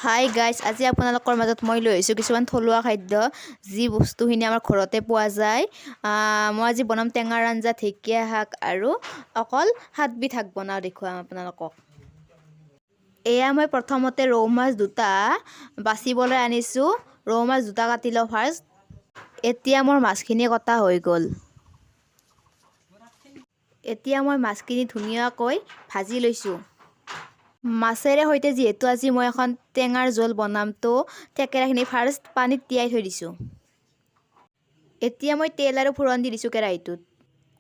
Hi guys, আজি আপোনালোকৰ মাজত মই লৈ আহিছোঁ কিছুমান থলুৱা খাদ্য যি বস্তুখিনি আমাৰ ঘৰতে পোৱা যায়। মই আজি বনাম টেঙাৰ আঞ্জা, ঢেকীয়া শাক আৰু অকল 7বিধ শাক বনাওঁ দেখুৱাম আপোনালোকক। এয়া মই প্ৰথমতে ৰৌ মাছ দুটা বাচিবলৈ আনিছোঁ। ৰৌ মাছ দুটা কাটি লওঁ ফাৰ্ষ্ট। এতিয়া মোৰ মাছখিনি কটা হৈ গ'ল। এতিয়া মই মাছখিনি ধুনীয়াকৈ ভাজি লৈছোঁ। মাছেৰে সৈতে যিহেতু আজি মই এখন টেঙাৰ জোল বনাম, তো থেকেৰাখিনি ফাৰ্ষ্ট পানীত তিয়াই থৈ দিছোঁ। এতিয়া মই তেল আৰু ফোৰণ দি দিছোঁ কেৰাহীটোত।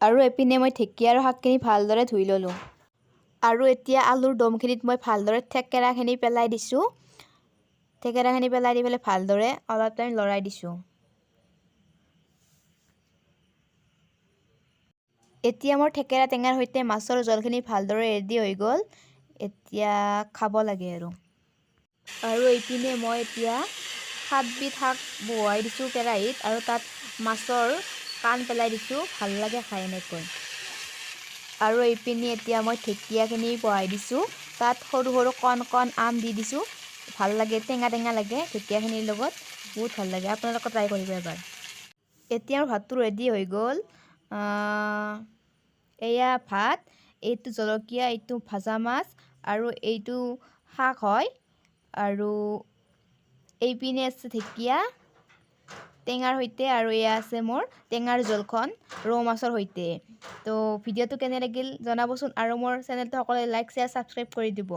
আৰু এপিনে মই ঢেকীয়া আৰু শাকখিনি ভালদৰে ধুই ল'লোঁ। আৰু এতিয়া আলুৰ দমখিনিত মই ভালদৰে থেকেৰাখিনি পেলাই দিছোঁ। থেকেৰাখিনি পেলাই দি পেলাই ভালদৰে অলপ টাইম লৰাই দিছোঁ। এতিয়া মোৰ থেকেৰা টেঙাৰ সৈতে মাছৰ জোলখিনি ভালদৰে ৰেডি হৈ গ'ল। এতিয়া খাব লাগে আৰু এইপিনে মই এতিয়া 7বিধ শাক বহুৱাই দিছোঁ কেৰাহীত আৰু তাত মাছৰ কাণ পেলাই দিছোঁ। ভাল লাগে খাই এনেকৈ। আৰু এইপিনে এতিয়া মই ঢেকীয়াখিনি বহাই দিছোঁ। তাত সৰু সৰু কণ কণ আম দি দিছোঁ। ভাল লাগে, টেঙা টেঙা লাগে ঢেকীয়াখিনিৰ লগত, বহুত ভাল লাগে। আপোনালোকে ট্ৰাই কৰিব এবাৰ। এতিয়া মোৰ ভাতটো ৰেডি হৈ গ'ল। এয়া ভাত, এইটো জলকীয়া, এইটো ভাজা মাছ আৰু এইটো শাক হয়। আৰু এইপিনে আছে ঢেকীয়া টেঙাৰ সৈতে, আৰু এয়া আছে মোৰ টেঙাৰ জোলখন ৰৌ মাছৰ সৈতে। তো ভিডিঅ'টো কেনে লাগিল জনাবচোন, আৰু মোৰ চেনেলটো সকলোৱে লাইক, শ্বেয়াৰ, ছাবস্ক্ৰাইব কৰি দিব।